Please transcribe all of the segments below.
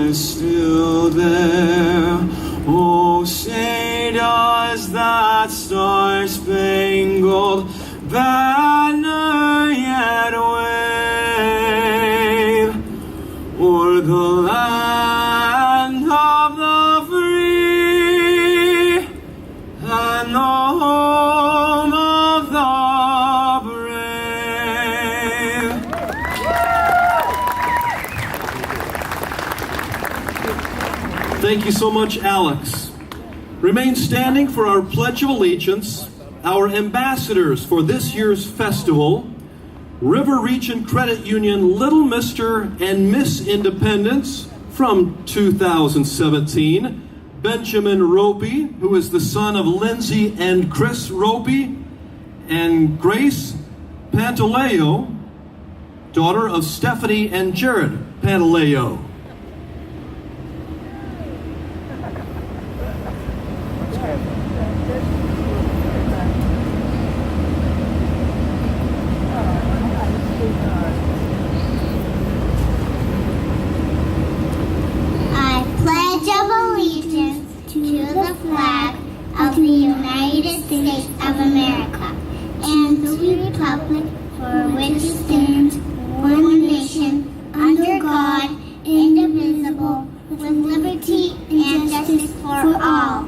is still there. Oh, say does that star-spangled banner yet wave o'er the land of the free and the home of the brave. Thank you so much, Alex. Remain standing for our Pledge of Allegiance. Our ambassadors for this year's festival, River Region Credit Union Little Mr. and Miss Independence from 2017, Benjamin Ropey, who is the son of Lindsay and Chris Ropey, and Grace Pantaleo, daughter of Stephanie and Jared Pantaleo. To the flag of the United States of America and the republic for which it stands, one nation, under God, indivisible, with liberty and justice for all.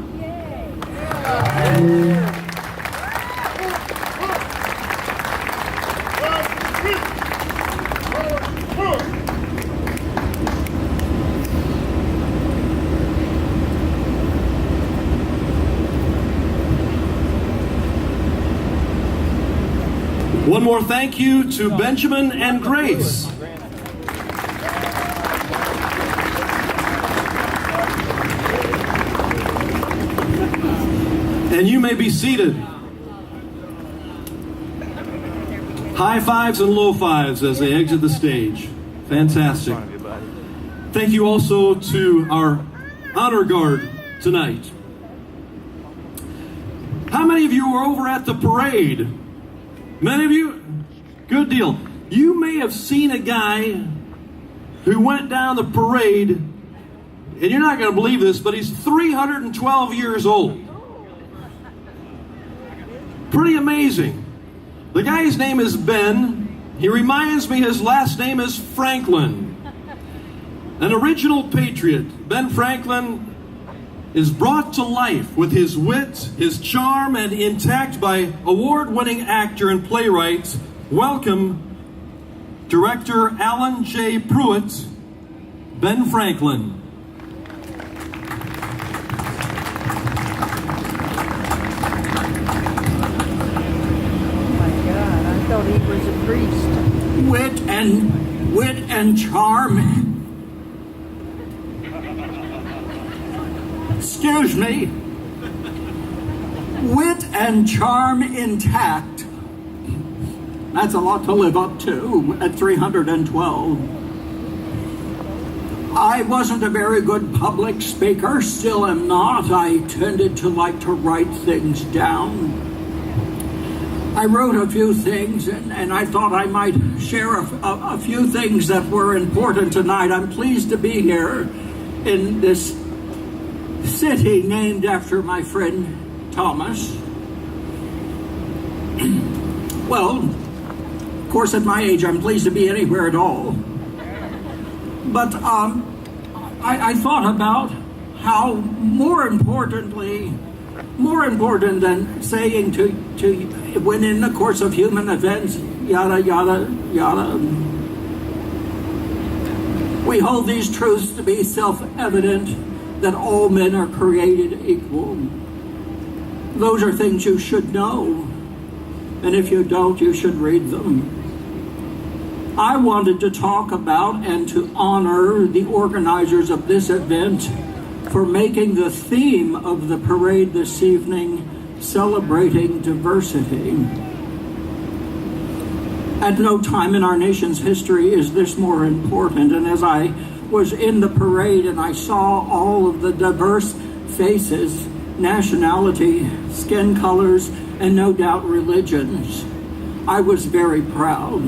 One more thank you to Benjamin and Grace. And you may be seated. High fives and low fives as they exit the stage. Fantastic. Thank you also to our honor guard tonight. How many of you were over at the parade? Many of you? Good deal. You may have seen a guy who went down the parade, and you're not going to believe this, but he's 312 years old. Pretty amazing. The guy's name is Ben. He reminds me his last name is Franklin. An original patriot, Ben Franklin is brought to life with his wit, his charm, and intact by award-winning actor and playwright. Welcome, director Alan J. Pruitt, Ben Franklin. Oh my God, I thought he was a priest. Wit and charm. Excuse me. Wit and charm intact. That's a lot to live up to at 312. I wasn't a very good public speaker, still am not. I tended to like to write things down. I wrote a few things, and I thought I might share a few things that were important tonight. I'm pleased to be here in this city named after my friend Thomas. Well, of course, at my age, I'm pleased to be anywhere at all. But I thought about how more important than saying to when in the course of human events, yada, yada, yada, we hold these truths to be self-evident, that all men are created equal. Those are things you should know. And if you don't, you should read them. I wanted to talk about and to honor the organizers of this event for making the theme of the parade this evening celebrating diversity. At no time in our nation's history is this more important, and as I was in the parade and I saw all of the diverse faces, nationality, skin colors, and no doubt religions, I was very proud.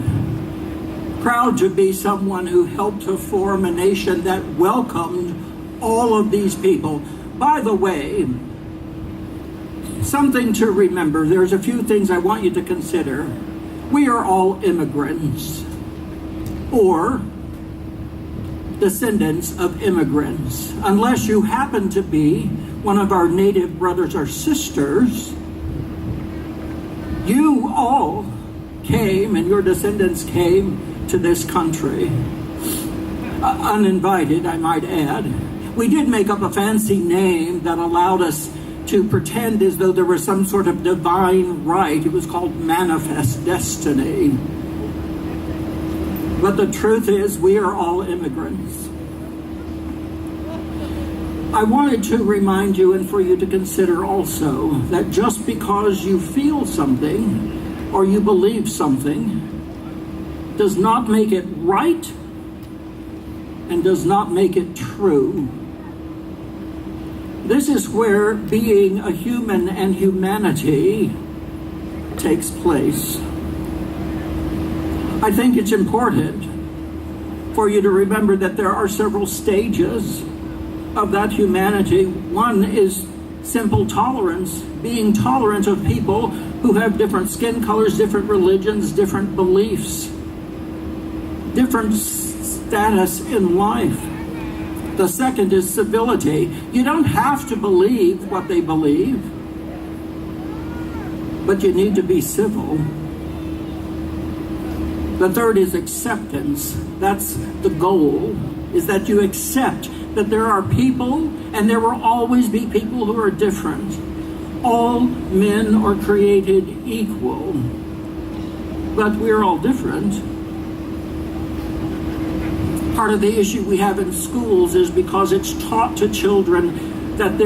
Proud to be someone who helped to form a nation that welcomed all of these people. By the way, something to remember. There's a few things I want you to consider. We are all immigrants or descendants of immigrants. Unless you happen to be one of our native brothers or sisters, you all came, and your descendants came to this country. Uninvited, I might add. We did make up a fancy name that allowed us to pretend as though there was some sort of divine right. It was called Manifest Destiny. But the truth is, we are all immigrants. I wanted to remind you and for you to consider also that just because you feel something or you believe something does not make it right and does not make it true. This is where being a human and humanity takes place. I think it's important for you to remember that there are several stages of that humanity. One is simple tolerance, being tolerant of people who have different skin colors, different religions, different beliefs, different status in life. The second is civility. You don't have to believe what they believe, but you need to be civil. The third is acceptance. That's the goal, is that you accept that there are people, and there will always be people who are different. All men are created equal, but we're all different. Part of the issue we have in schools is because it's taught to children that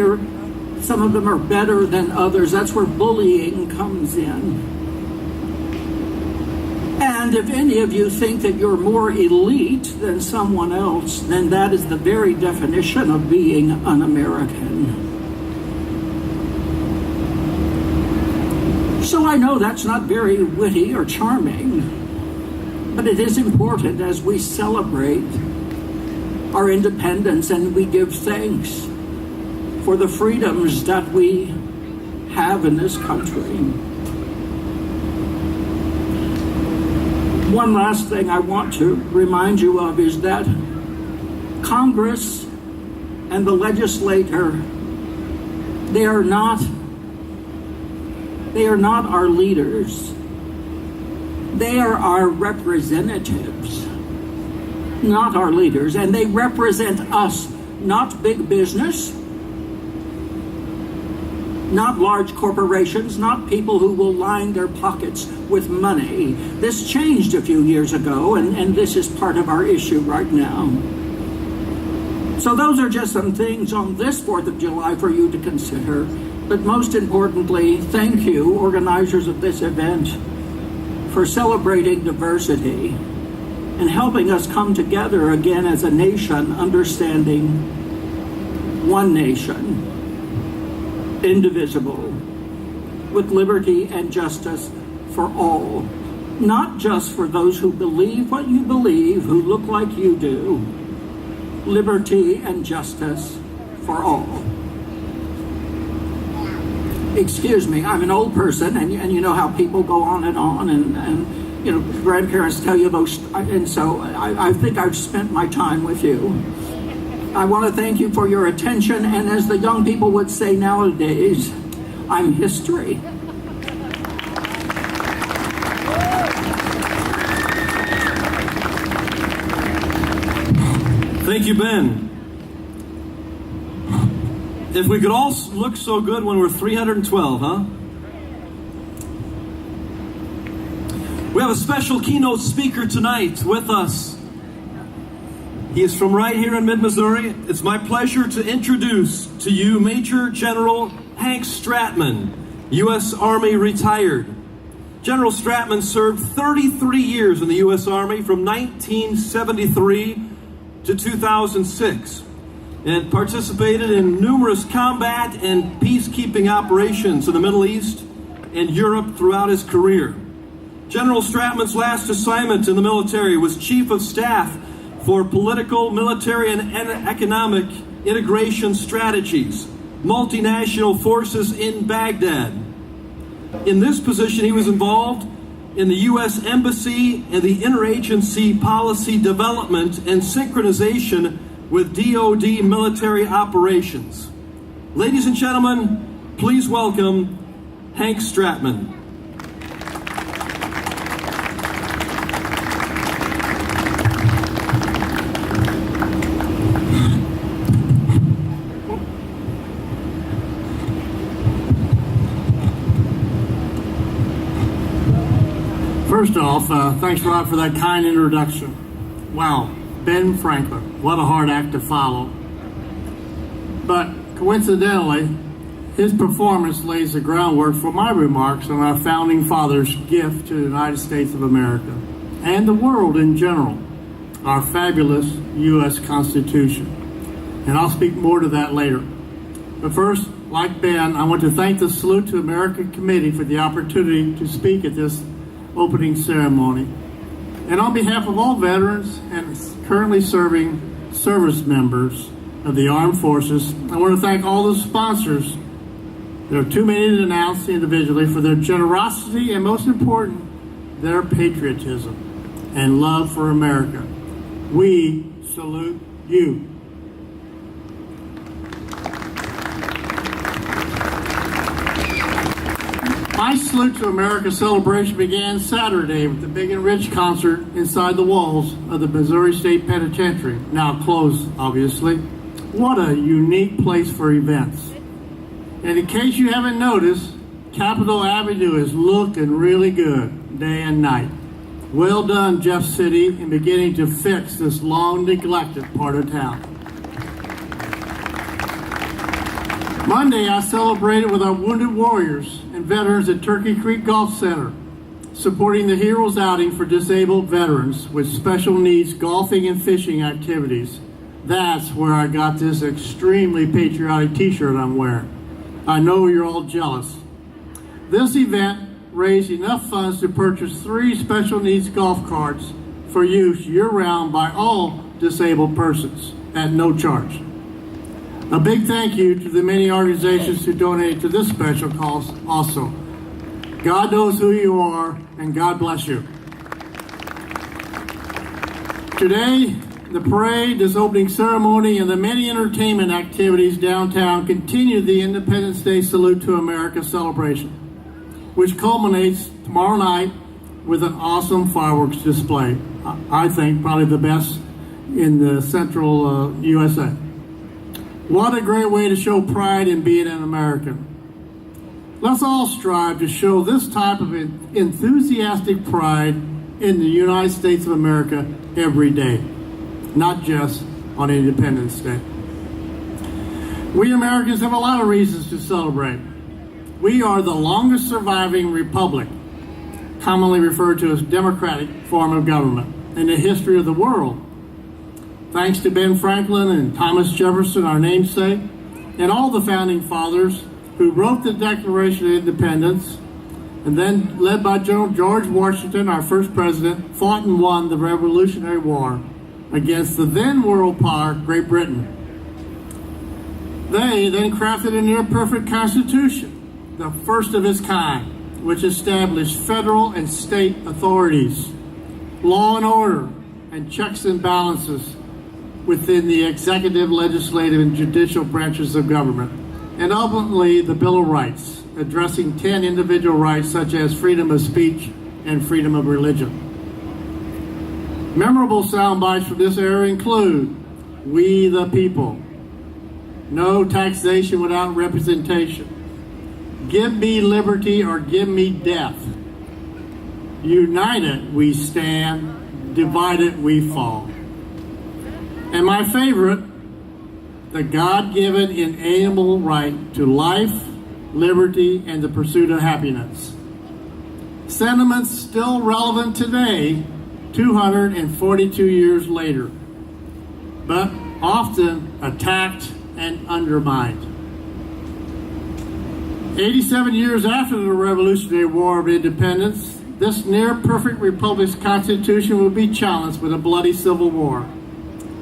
some of them are better than others. That's where bullying comes in. And if any of you think that you're more elite than someone else, then that is the very definition of being un-American. So I know that's not very witty or charming, but it is important as we celebrate our independence and we give thanks for the freedoms that we have in this country. One last thing I want to remind you of is that Congress and the legislature, they are not our leaders. They are our representatives, not our leaders. And they represent us, not big business, not large corporations, not people who will line their pockets with money. This changed a few years ago, and this is part of our issue right now. So those are just some things on this 4th of July for you to consider. But most importantly, thank you, organizers of this event, for celebrating diversity and helping us come together again as a nation, understanding one nation, indivisible, with liberty and justice for all. Not just for those who believe what you believe, who look like you do. Liberty and justice for all. Excuse me, I'm an old person, and you know how people go on, and you know, grandparents tell you those, and so I think I've spent my time with you. I want to thank you for your attention, and as the young people would say nowadays, I'm history. Thank you, Ben. If we could all look so good when we're 312, huh? We have a special keynote speaker tonight with us. He is from right here in mid-Missouri. It's my pleasure to introduce to you Major General Hank Stratman, U.S. Army retired. General Stratman served 33 years in the U.S. Army from 1973 to 2006 and participated in numerous combat and peacekeeping operations in the Middle East and Europe throughout his career. General Stratman's last assignment in the military was Chief of Staff for Political, Military, and Economic Integration Strategies, Multinational Forces in Baghdad. In this position, he was involved in the U.S. Embassy and the interagency policy development and synchronization with DoD military operations. Ladies and gentlemen, please welcome Hank Stratman. First off, thanks, Rob, for that kind introduction. Wow, Ben Franklin, what a hard act to follow. But coincidentally, his performance lays the groundwork for my remarks on our Founding Fathers' gift to the United States of America and the world in general, our fabulous U.S. Constitution. And I'll speak more to that later. But first, like Ben, I want to thank the Salute to America Committee for the opportunity to speak at this opening ceremony. And on behalf of all veterans and currently serving service members of the armed forces, I want to thank all the sponsors. There are too many to announce individually for their generosity and, most important, their patriotism and love for America. We salute you. My Salute to America celebration began Saturday with the Big and Rich concert inside the walls of the Missouri State Penitentiary, now closed, obviously. What a unique place for events. And in case you haven't noticed, Capitol Avenue is looking really good day and night. Well done, Jeff City, in beginning to fix this long neglected part of town. Monday, I celebrated with our wounded warriors and veterans at Turkey Creek Golf Center, supporting the Heroes Outing for disabled veterans with special needs golfing and fishing activities. That's where I got this extremely patriotic t-shirt I'm wearing. I know you're all jealous. This event raised enough funds to purchase 3 special needs golf carts for use year-round by all disabled persons at no charge. A big thank you to the many organizations who donated to this special cause also. God knows who you are, and God bless you. Today, the parade, this opening ceremony, and the many entertainment activities downtown continue the Independence Day Salute to America celebration, which culminates tomorrow night with an awesome fireworks display. I think probably the best in the central USA. What a great way to show pride in being an American. Let's all strive to show this type of enthusiastic pride in the United States of America every day, not just on Independence Day. We Americans have a lot of reasons to celebrate. We are the longest surviving republic, commonly referred to as democratic form of government in the history of the world. Thanks to Ben Franklin and Thomas Jefferson, our namesake, and all the founding fathers who wrote the Declaration of Independence, and then led by General George Washington, our first president, fought and won the Revolutionary War against the then world power, Great Britain. They then crafted a near-perfect constitution, the first of its kind, which established federal and state authorities, law and order, and checks and balances within the executive, legislative, and judicial branches of government, and ultimately the Bill of Rights, addressing 10 individual rights such as freedom of speech and freedom of religion. Memorable sound bites from this era include, "We the people," "No taxation without representation," "Give me liberty or give me death," "United we stand, divided we fall." And my favorite, the God-given inalienable right to life, liberty, and the pursuit of happiness. Sentiments still relevant today, 242 years later, but often attacked and undermined. 87 years after the Revolutionary War of Independence, this near-perfect republic's constitution will be challenged with a bloody civil war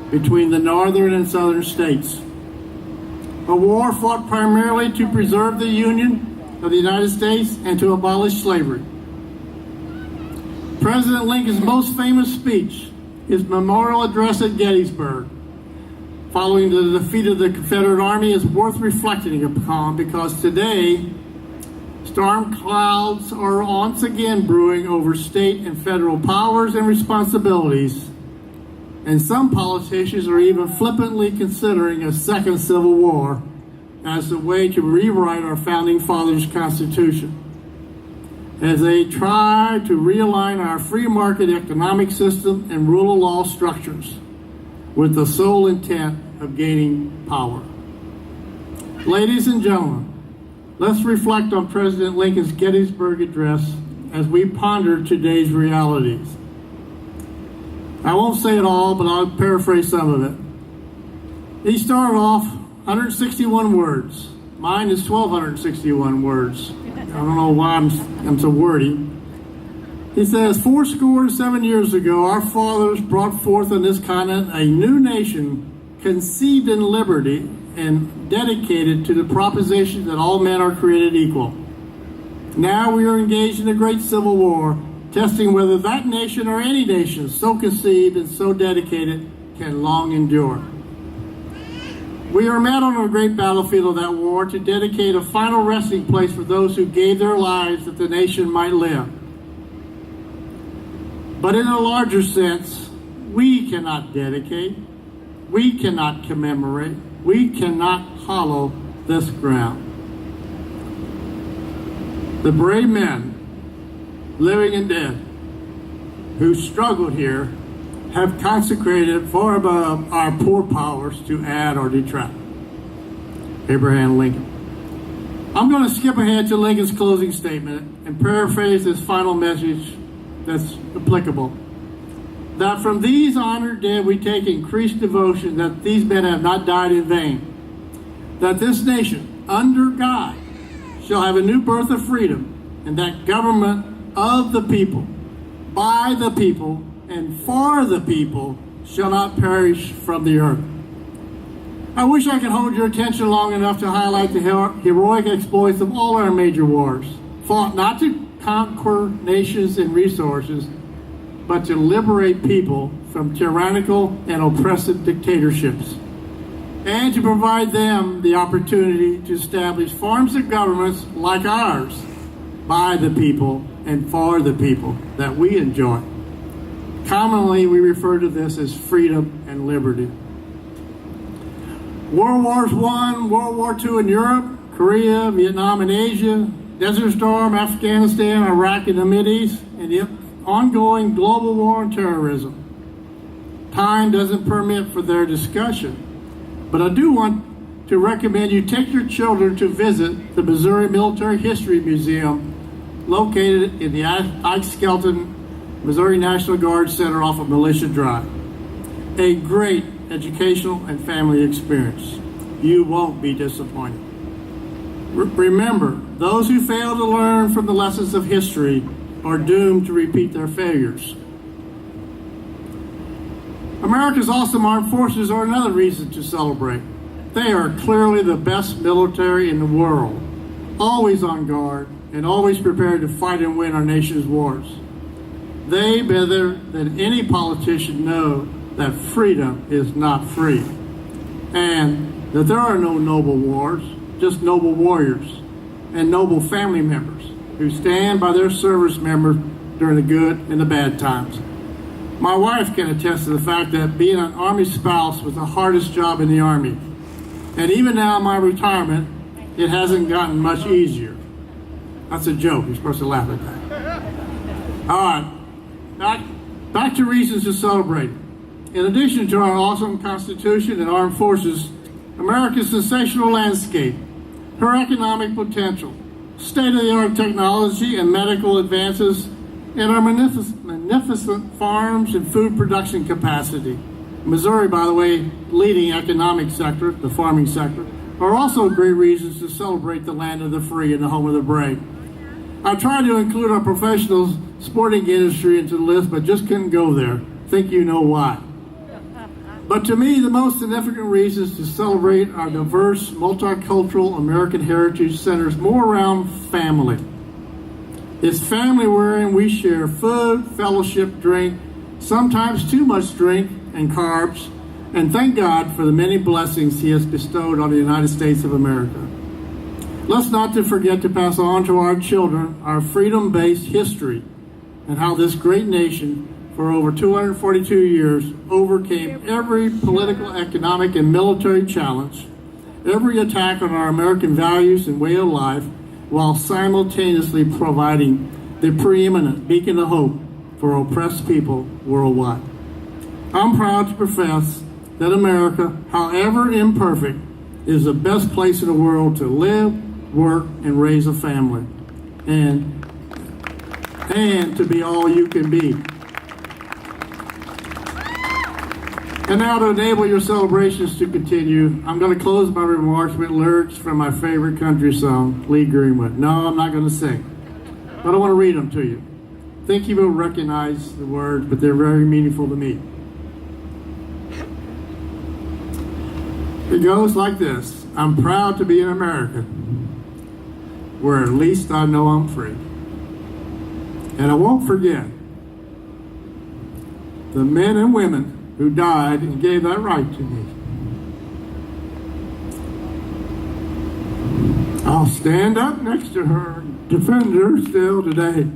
between the northern and southern states. A war fought primarily to preserve the Union of the United States and to abolish slavery. President Lincoln's most famous speech, his memorial address at Gettysburg, following the defeat of the Confederate Army, is worth reflecting upon because today, storm clouds are once again brewing over state and federal powers and responsibilities, and some politicians are even flippantly considering a second civil war as a way to rewrite our founding fathers' Constitution, as they try to realign our free market economic system and rule of law structures with the sole intent of gaining power. Ladies and gentlemen, let's reflect on President Lincoln's Gettysburg Address as we ponder today's realities. I won't say it all, but I'll paraphrase some of it. He started off 161 words. Mine is 1,261 words. I don't know why I'm so wordy. He says, 77 years ago, our fathers brought forth on this continent a new nation conceived in liberty and dedicated to the proposition that all men are created equal. Now we are engaged in a great civil war, testing whether that nation or any nation so conceived and so dedicated can long endure. We are met on a great battlefield of that war to dedicate a final resting place for those who gave their lives that the nation might live. But in a larger sense, we cannot dedicate, we cannot commemorate, we cannot hollow this ground. The brave men, living and dead, who struggled here have consecrated far above our poor powers to add or detract. Abraham Lincoln. I'm going to skip ahead to Lincoln's closing statement and paraphrase his final message that's applicable. That from these honored dead we take increased devotion that these men have not died in vain. That this nation, under God, shall have a new birth of freedom, and that government of the people, by the people, and for the people shall not perish from the earth. I wish I could hold your attention long enough to highlight the heroic exploits of all our major wars, fought not to conquer nations and resources, but to liberate people from tyrannical and oppressive dictatorships, and to provide them the opportunity to establish forms of governments like ours, by the people and for the people, that we enjoy. Commonly, we refer to this as freedom and liberty. World Wars I, World War II in Europe, Korea, Vietnam and Asia, Desert Storm, Afghanistan, Iraq and the Mideast, and the ongoing global war on terrorism. Time doesn't permit for their discussion, but I do want to recommend you take your children to visit the Missouri Military History Museum located in the Ike Skelton Missouri National Guard Center off of Militia Drive. A great educational and family experience. You won't be disappointed. Remember, those who fail to learn from the lessons of history are doomed to repeat their failures. America's awesome armed forces are another reason to celebrate. They are clearly the best military in the world, always on guard and always prepared to fight and win our nation's wars. They, better than any politician, know that freedom is not free, and that there are no noble wars, just noble warriors and noble family members who stand by their service members during the good and the bad times. My wife can attest to the fact that being an Army spouse was the hardest job in the Army. And even now in my retirement, it hasn't gotten much easier. That's a joke. You're supposed to laugh at that. All right, back to reasons to celebrate. In addition to our awesome Constitution and armed forces, America's sensational landscape, her economic potential, state-of-the-art technology and medical advances, and our magnificent farms and food production capacity. Missouri, by the way, leading economic sector, the farming sector, are also great reasons to celebrate the land of the free and the home of the brave. I try to include our professionals sporting industry into the list, but just couldn't go there. Think you know why. But to me, the most significant reason is to celebrate our diverse, multicultural American heritage centers more around family. It's family wherein we share food, fellowship, drink, sometimes too much drink and carbs, and thank God for the many blessings He has bestowed on the United States of America. Let's not to forget to pass on to our children our freedom-based history and how this great nation for over 242 years overcame every political, economic, and military challenge, every attack on our American values and way of life, while simultaneously providing the preeminent beacon of hope for oppressed people worldwide. I'm proud to profess that America, however imperfect, is the best place in the world to live, work, and raise a family, and to be all you can be. And now to enable your celebrations to continue, I'm going to close my remarks with lyrics from my favorite country song, Lee Greenwood. No, I'm not going to sing, but I want to read them to you. I think you will recognize the words, but they're very meaningful to me. It goes like this. I'm proud to be an American, where at least I know I'm free. And I won't forget the men and women who died and gave that right to me. I'll stand up next to her and defend her still today.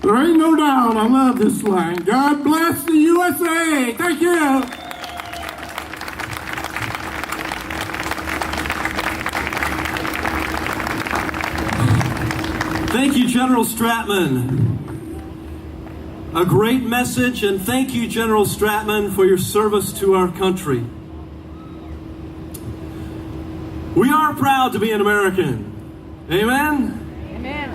There ain't no doubt I love this land. God bless the USA. Thank you. Thank you, General Stratman. A great message, and thank you, General Stratman, for your service to our country. We are proud to be an American. Amen? Amen.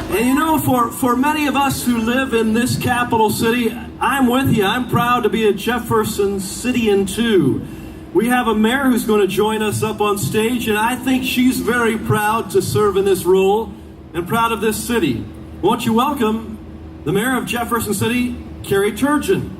And you know, for many of us who live in this capital city, I'm with you. I'm proud to be a Jefferson Cityan too. We have a mayor who's going to join us up on stage, and I think she's very proud to serve in this role and proud of this city. Won't you welcome the mayor of Jefferson City, Carrie Turgeon.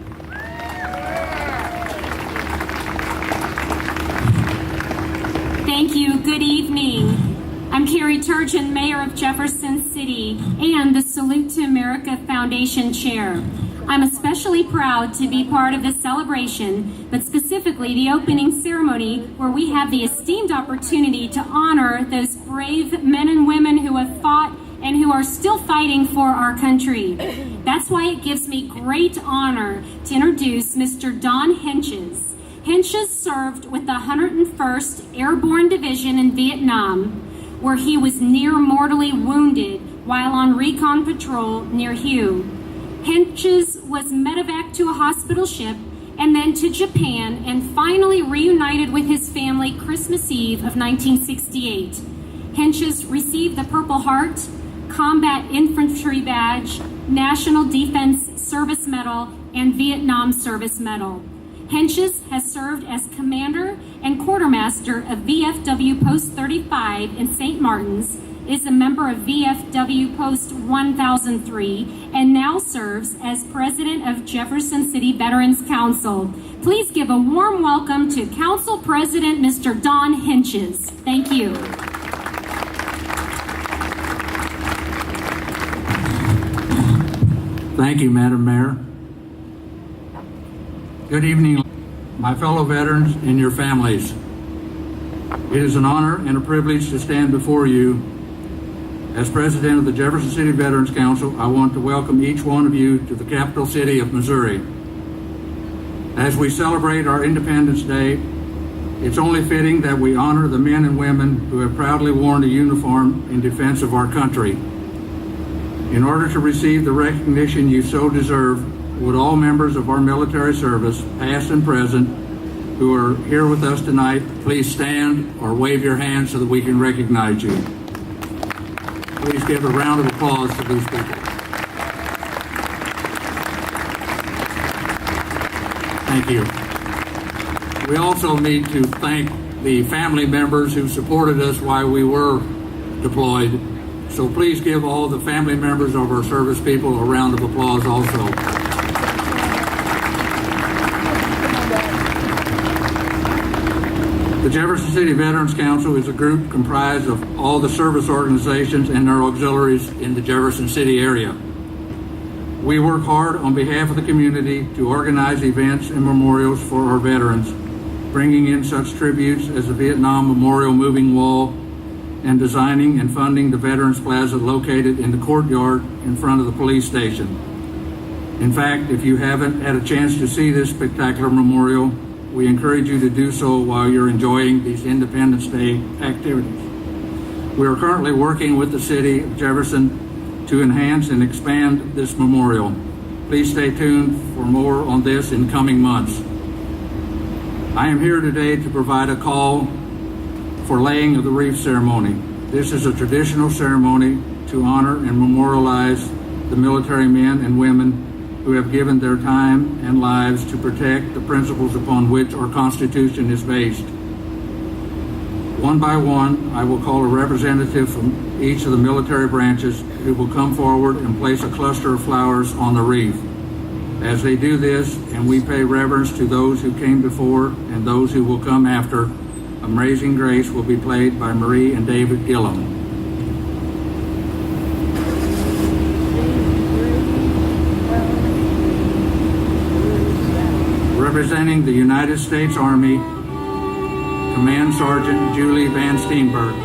Thank you. Good evening. I'm Carrie Turgeon, Mayor of Jefferson City and the Salute to America Foundation Chair. I'm especially proud to be part of this celebration, but specifically the opening ceremony where we have the esteemed opportunity to honor those brave men and women who have fought and who are still fighting for our country. That's why it gives me great honor to introduce Mr. Don Henches. Henches served with the 101st Airborne Division in Vietnam, where he was near mortally wounded while on recon patrol near Hue. Henches was medevaced to a hospital ship and then to Japan and finally reunited with his family Christmas Eve of 1968. Henches received the Purple Heart, Combat Infantry Badge, National Defense Service Medal, and Vietnam Service Medal. Henches has served as commander and quartermaster of VFW Post 35 in St. Martin's, is a member of VFW Post 1003, and now serves as president of Jefferson City Veterans Council. Please give a warm welcome to Council President Mr. Don Henches. Thank you. Thank you, Madam Mayor. Good evening, my fellow veterans and your families. It is an honor and a privilege to stand before you. As President of the Jefferson City Veterans Council, I want to welcome each one of you to the capital city of Missouri. As we celebrate our Independence Day, it's only fitting that we honor the men and women who have proudly worn a uniform in defense of our country. In order to receive the recognition you so deserve, would all members of our military service, past and present, who are here with us tonight, please stand or wave your hands so that we can recognize you. Please give a round of applause to these people. Thank you. We also need to thank the family members who supported us while we were deployed So please give all the family members of our service people a round of applause also. The Jefferson City Veterans Council is a group comprised of all the service organizations and their auxiliaries in the Jefferson City area. We work hard on behalf of the community to organize events and memorials for our veterans, bringing in such tributes as the Vietnam Memorial Moving Wall and designing and funding the Veterans Plaza located in the courtyard in front of the police station. In fact, if you haven't had a chance to see this spectacular memorial, we encourage you to do so while you're enjoying these Independence Day activities. We are currently working with the city of Jefferson to enhance and expand this memorial. Please stay tuned for more on this in coming months. I am here today to provide a call for laying of the wreath ceremony. This is a traditional ceremony to honor and memorialize the military men and women who have given their time and lives to protect the principles upon which our Constitution is based. One by one, I will call a representative from each of the military branches who will come forward and place a cluster of flowers on the wreath. As they do this, and we pay reverence to those who came before and those who will come after, Amazing Grace will be played by Marie and David Gillum. Representing the United States Army, Command Sergeant Julie Van Steenberg.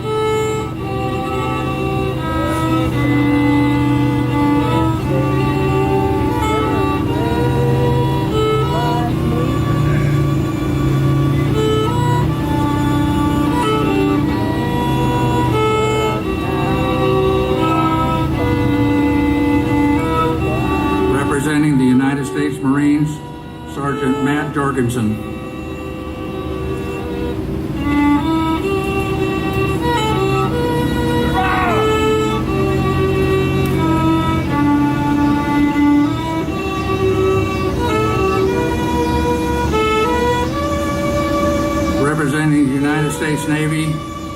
Representing the United States Marines, Sergeant Matt Jorgensen. Representing the United States Navy,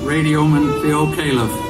Radioman Phil Califf.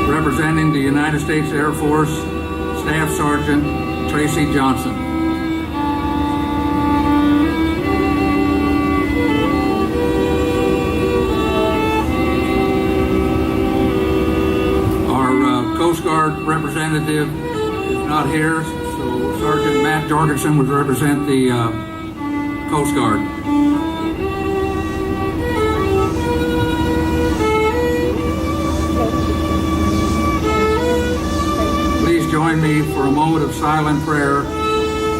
Representing the United States Air Force, Staff Sergeant Tracy Johnson. Our Coast Guard representative is not here, so Sergeant Matt Jorgensen would represent the Coast Guard. Join me for a moment of silent prayer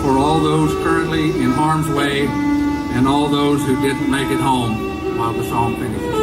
for all those currently in harm's way and all those who didn't make it home while the song finishes.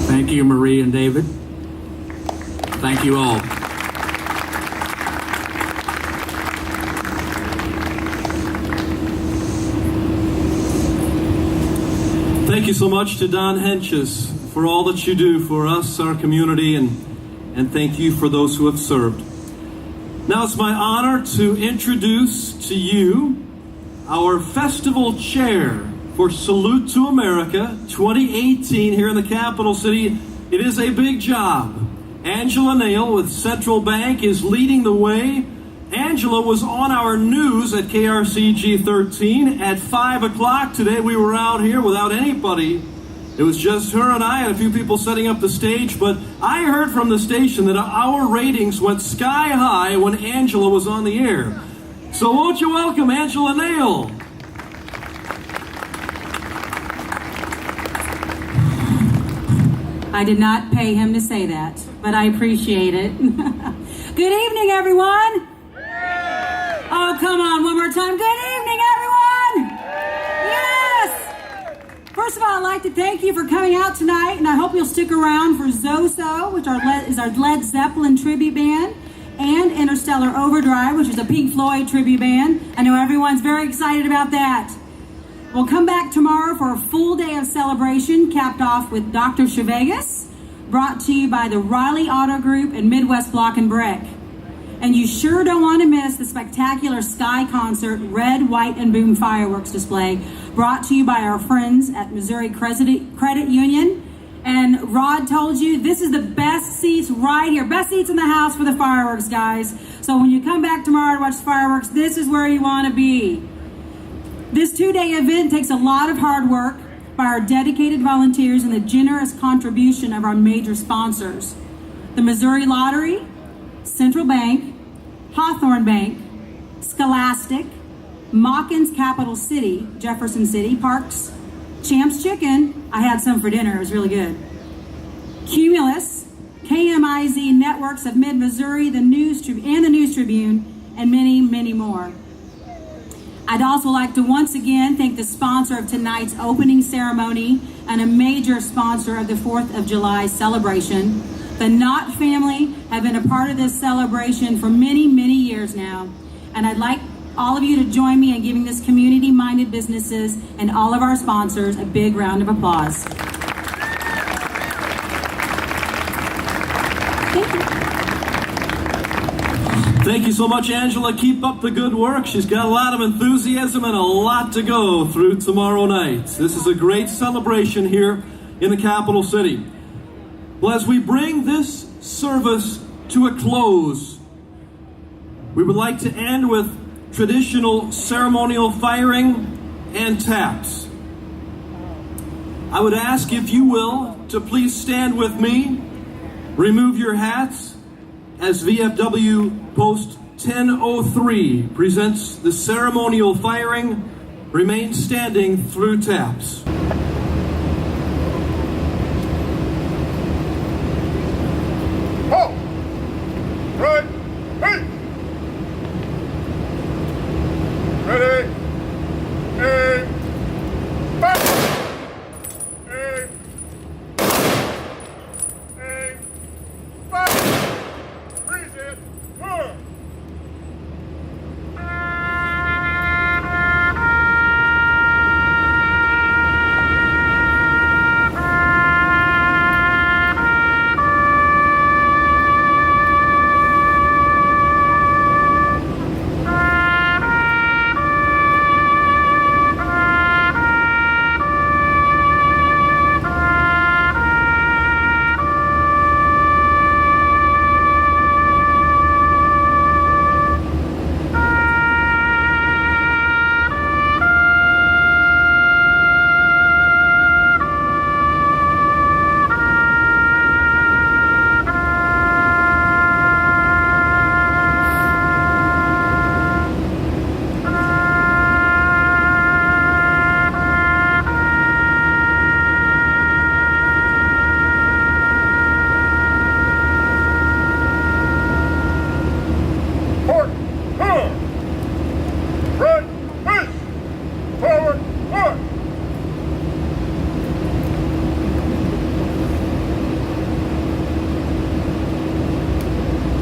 Thank you, Marie and David. Thank you all. Thank you so much to Don Henches for all that you do for us, our community, and thank you for those who have served. Now it's my honor to introduce to you our festival chair for Salute to America 2018 here in the capital city. It is a big job. Angela Nail with Central Bank is leading the way Angela was on our news at KRCG 13 at 5 o'clock today. We were out here without anybody. It was just her and I and a few people setting up the stage, but I heard from the station that our ratings went sky high when Angela was on the air. So won't you welcome Angela Nail? I did not pay him to say that, but I appreciate it. Good evening, everyone. Oh, come on, one more time. Good evening, everyone. Yes. First of all, I'd like to thank you for coming out tonight, and I hope you'll stick around for Zoso, which is our Led Zeppelin tribute band, and Interstellar Overdrive, which is a Pink Floyd tribute band. I know everyone's very excited about that. We'll come back tomorrow for a full day of celebration, capped off with Dr. Chevegas, brought to you by the Riley Auto Group and Midwest Block and Brick. And you sure don't want to miss the spectacular Sky Concert Red, White, and Boom fireworks display, brought to you by our friends at Missouri Credit Union. And Rod told you this is the best seats right here, best seats in the house for the fireworks, guys. So when you come back tomorrow to watch the fireworks, this is where you want to be. This two-day event takes a lot of hard work by our dedicated volunteers and the generous contribution of our major sponsors: the Missouri Lottery, Central Bank, Hawthorne Bank, Scholastic, Mawkins Capital City, Jefferson City Parks, Champ's Chicken, I had some for dinner, it was really good, Cumulus, KMIZ Networks of Mid-Missouri, the News Tribune, and many, many more. I'd also like to once again thank the sponsor of tonight's opening ceremony and a major sponsor of the 4th of July celebration. The Knott family have been a part of this celebration for many, many years now. And I'd like all of you to join me in giving this community-minded businesses and all of our sponsors a big round of applause. Thank you. Thank you so much, Angela. Keep up the good work. She's got a lot of enthusiasm and a lot to go through tomorrow night. This is a great celebration here in the capital city. Well, as we bring this service to a close, we would like to end with traditional ceremonial firing and taps. I would ask, if you will, to please stand with me, remove your hats, as VFW Post 1003 presents the ceremonial firing. Remain standing through taps. Halt! Right! Hey! Ready! Aim! Fire! Aim! Aim! Fire! Freeze it! Huh!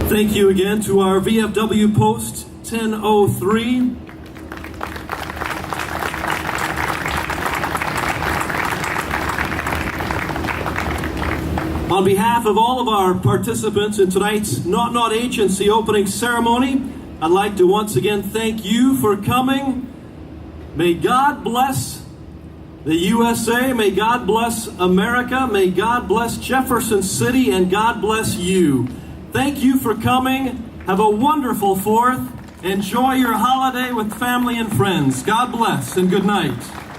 Thank you again to our VFW Post 1003. On behalf of all of our participants in tonight's Naught-Naught Agency opening ceremony, I'd like to once again thank you for coming. May God bless the USA. May God bless America. May God bless Jefferson City, and God bless you. Thank you for coming. Have a wonderful 4th. Enjoy your holiday with family and friends. God bless and good night.